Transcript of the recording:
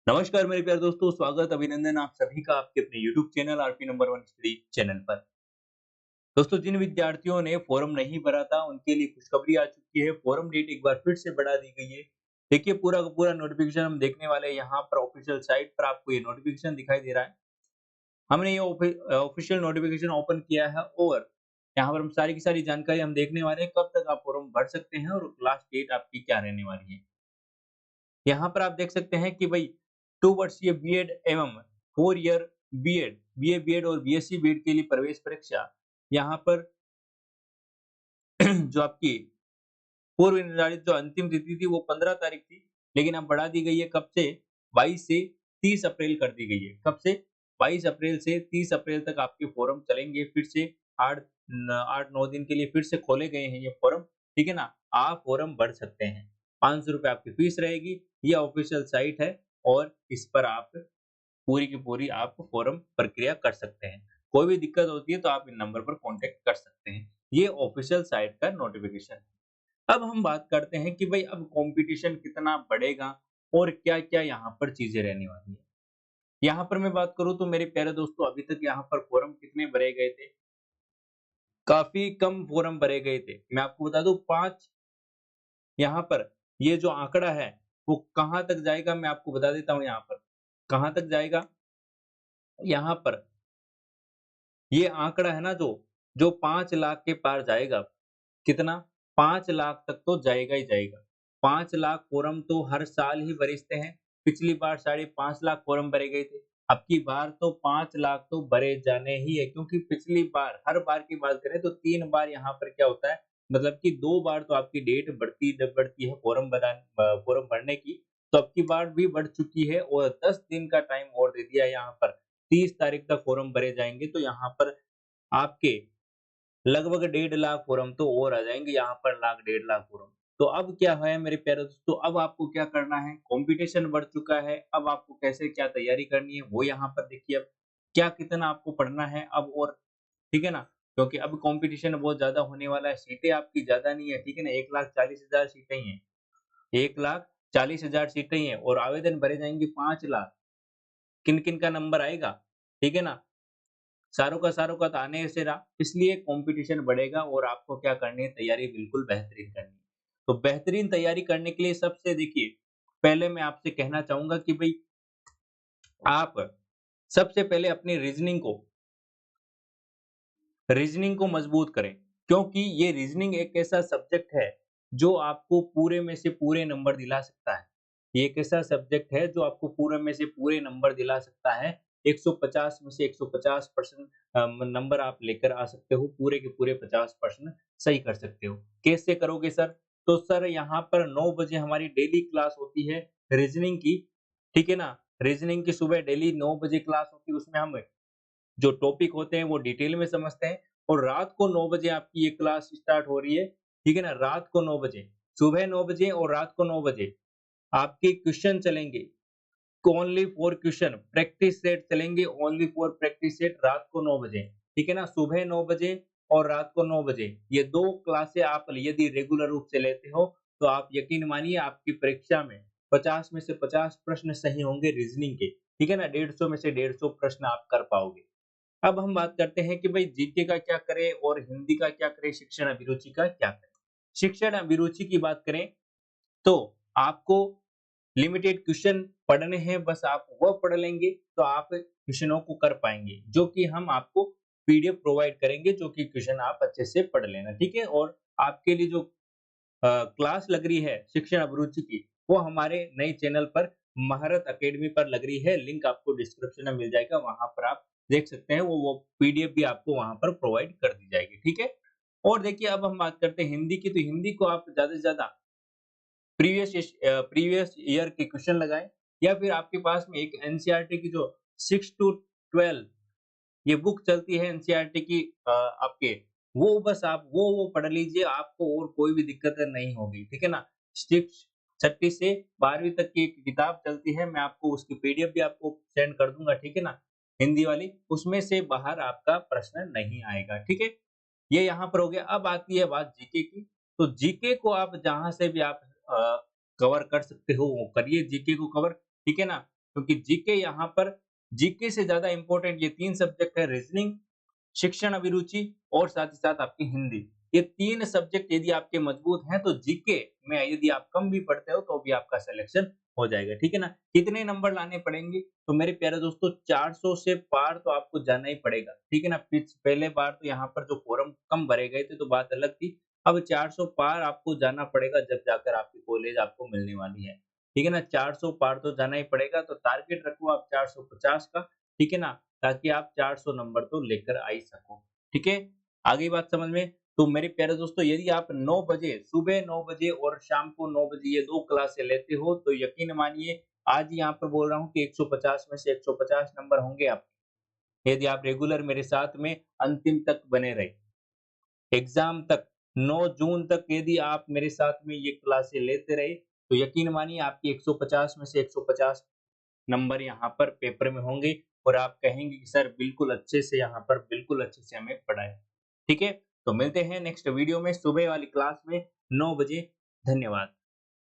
नमस्कार मेरे प्यारे दोस्तों, स्वागत अभिनंदन आप सभी का आपके अपने YouTube channel RP number 1 study channel पर। दोस्तों जिन विद्यार्थियों ने फॉर्म नहीं भरा था उनके लिए खुशखबरी आ चुकी है, फॉर्म डेट एक बार फिर से बढ़ा दी गई है। देखिए पूरा का पूरा नोटिफिकेशन हम देखने वाले हैं यहाँ पर ऑफिशियल साइट पर आपको ये नोटिफिकेशन दिखाई दे रहा है। हमने ये ऑफिशियल नोटिफिकेशन ओपन किया है और यहाँ पर हम सारी की सारी जानकारी हम देखने वाले हैं कब तक आप फॉर्म भर सकते हैं और लास्ट डेट आपकी क्या रहने वाली है। यहाँ पर आप देख सकते हैं कि भाई 2 वर्षीय बीएड एवं 4 ईयर बीएड, बीए बीएड और बीएससी बीएड के लिए प्रवेश परीक्षा यहाँ पर जो आपकी पूर्व निर्धारित जो अंतिम तिथि थी वो 15 तारीख थी, लेकिन अब बढ़ा दी गई है कब से 22 से 30 अप्रैल कर दी गई है। कब से 22 अप्रैल से 30 अप्रैल तक आपके फॉर्म चलेंगे फिर से 8-9 दिन के लिए फिर से खोले गए हैं ये फॉर्म, ठीक है ना? आप फॉर्म भर सकते हैं। ₹500 आपकी फीस रहेगी, ये ऑफिशियल साइट है और इस पर आप पूरी की पूरी आप फॉर्म प्रक्रिया कर सकते हैं। कोई भी दिक्कत होती है तो आप इन नंबर पर कॉन्टैक्ट कर सकते हैं। ये ऑफिशियल साइट का नोटिफ़िकेशन है। अब हम बात करते हैं कि भाई अब कॉम्पिटिशन कितना बढ़ेगा और क्या-क्या यहाँ पर चीज़ें रहने वाली हैं। यहाँ पर मैं बात करूँ तो मेरे प्यारे दोस्तों अभी तक यहाँ पर फॉर्म कितने भरे गए थे? काफ़ी कम फॉर्म भरे गए थे। मैं आपको बता दूँ 5 यहाँ पर ये जो आंकड़ा है वो कहाँ तक जाएगा मैं आपको बता देता हूँ यहाँ पर। कहाँ तक जाएगा? यहाँ पर ये आंकड़ा है ना जो 5 लाख के पार जाएगा। कितना? 5 लाख तक तो जाएगा ही जाएगा। 5 लाख फॉर्म तो हर साल ही भरते हैं। पिछली बार साढ़े 5 लाख फॉर्म भरे गए थे। अब की बार तो 5 लाख तो भरे जाने ही है क्योंकि पिछली बार हर बार की बात करें तो 3 बार यहाँ पर क्या होता है मतलब कि 2 बार तो आपकी डेट बढ़ती है फॉर्म भरने की। तो अब की बार भी बढ़ चुकी है और 10 दिन का टाइम और दे दिया है यहाँ पर। 30 तारीख तक फॉर्म भरे जाएँगे तो यहाँ पर आपके लगभग 1.5 लाख फॉर्म तो और आ जाएँगे यहाँ पर लाख 1.5 लाख फॉर्म। तो अब क्या है मेरे प्यारे दोस्तों अब आपको क्या करना है कॉम्पिटिशन बढ़ चुका है, अब आपको कैसे क्या तैयारी करनी है वो यहाँ पर देखिए अब। क्या कितना आपको पढ़ना है अब और, ठीक है ना? क्योंकि अब कॉम्पिटिशन बहुत ज़्यादा होने वाला है, सीटें आपकी ज़्यादा नहीं है, ठीक है ना? 1,40,000 सीटें ही हैं, 1,40,000 सीटें ही हैं और आवेदन भरे जाएँगे 5 लाख। किन-किन का नंबर आएगा, ठीक है ना? सारों का तो आने से रहा, इसलिए कॉम्पिटिशन बढ़ेगा और आपको क्या करनी है तैयारी बिल्कुल बेहतरीन करनी है। तो बेहतरीन तैयारी करने के लिए सबसे देखिए, पहले मैं आपसे कहना चाहूँगा कि भई आप सबसे पहले अपनी रीज़निंग को मज़बूत करें, क्योंकि ये रीज़निंग एक ऐसा सब्जेक्ट है, जो आपको पूरे में से पूरे नंबर दिला सकता है। ये एक ऐसा सब्जेक्ट है जो आपको पूरे में से पूरे नंबर दिला सकता है। 150 में से 150% नंबर आप लेकर आ सकते हो, पूरे के पूरे 50% सही कर सकते हो। कैसे करोगे सर? तो सर यहाँ पर 9 बजे हमारी डेली क्लास होती है रीज़निंग की, ठीक है ना? रीज़निंग की सुबह डेली 9 बजे क्लास होती है, उसमें हम जो टॉपिक होते हैं वो डिटेल में समझते हैं और रात को 9 बजे आपकी ये क्लास स्टार्ट हो रही है, ठीक है ना? रात को 9 बजे, सुबह 9 बजे और रात को 9 बजे आपके क्वेश्चन चलेंगे, only for question, practice set चलेंगे ओनली फॉर प्रैक्टिस सेट रात को 9 बजे, ठीक है ना? सुबह 9 बजे और रात को 9 बजे, ये 2 क्लासें आप यदि रेगुलर रूप से लेते हो, तो आप यकीन मानिए आपकी परीक्षा में 50 में से 50 प्रश्न सही होंगे रीज़निंग के, ठीक है ना? 150 में से 150 प्रश्न आप कर पाओगे। अब हम बात करते हैं कि भाई जीके का क्या करें और हिंदी का क्या करें, शिक्षण अभिरुचि का क्या करें? शिक्षण अभिरुचि की बात करें तो आपको लिमिटेड क्वेश्चन पढ़ने हैं, बस आप वो पढ़ लेंगे तो आप क्वेश्चनों को कर पाएँगे, जो कि हम आपको पीडीएफ प्रोवाइड करेंगे, जो कि क्वेश्चन आप अच्छे से पढ़ लेना, ठीक है? और आपके लिए जो क्लास लग रही है शिक्षण अभिरुचि की, वो हमारे नए चैनल पर महारत अकेडमी पर लग रही है, लिंक आपको डिस्क्रिप्शन में मिल जाएगा, वहाँ पर आप देख सकते हैं, वो पीडीएफ भी आपको वहाँ पर प्रोवाइड कर दी जाएगी, ठीक है? और देखिए अब हम बात करते हैं हिंदी की, तो हिंदी को आप ज़्यादा से ज़्यादा प्रीवियस ईयर के क्वेश्चन लगाएँ या फिर आपके पास में एक एनसीईआरटी की जो 6 टू 12 ये बुक चलती है एनसीईआरटी की आपके, वो बस आप वो पढ़ लीजिए, आपको और कोई भी दिक्कत नहीं होगी, ठीक है ना? सिक्स छठी से 12वीं तक की एक किताब चलती है, मैं आपको उसकी पीडीएफ भी आपको सेंड कर दूँगा, ठीक है ना? हिंदी वाली, उसमें से बाहर आपका प्रश्न नहीं आएगा, ठीक है? ये यहाँ पर हो गया, अब आती है बात जीके की, तो जीके को आप जहाँ से भी आप कवर कर सकते हो, वो करिए जीके को कवर, ठीक है ना? क्योंकि जीके यहाँ पर जीके से ज़्यादा इम्पोर्टेंट ये 3 सब्जेक्ट है रीज़निंग, शिक्षण अभिरुचि और साथ ही साथ आपकी हिंदी। ये 3 सब्जेक्ट यदि आपके मजबूत हैं तो जीके में यदि आप कम भी पढ़ते हो तो भी आपका सिलेक्शन हो जाएगा, ठीक है ना? कितने नंबर लाने पड़ेंगे? तो मेरे प्यारे दोस्तों 400 से पार तो आपको जाना ही पड़ेगा, ठीक है ना? पहले बार तो यहाँ पर जो फॉर्म कम भरे गए थे तो बात अलग थी। अब 400 पार आपको जाना पड़ेगा जब जाकर आपकी कॉलेज आपको मिलने वाली है, ठीक है ना? 400 पार तो जाना ही पड़ेगा तो टारगेट रखो आप 450 का, ठीक है ना? ताकि आप 400 नंबर तो लेकर आ ही सको, ठीक है? आ गई बात समझ में? तो मेरे प्यारे दोस्तों यदि आप 9 बजे सुबह 9 बजे और शाम को 9 बजे ये 2 क्लासें लेते हो तो यकीन मानिए आज यहाँ पर बोल रहा हूँ कि 150 में से 150 नंबर होंगे आपके, यदि आप रेगुलर मेरे साथ में अंतिम तक बने रहे। एग्ज़ाम तक 9 जून तक यदि आप मेरे साथ में ये क्लासें लेते रहे, तो यकीन मानिए आपकी 150 में से 150 नंबर यहाँ पर पेपर में होंगे और आप कहेंगे कि सर बिल्कुल अच्छे से यहाँ पर बिल्कुल अच्छे से हमें पढ़ाया। ठीक है? तो मिलते हैं नेक्स्ट वीडियो में सुबह वाली क्लास में 9 बजे। धन्यवाद।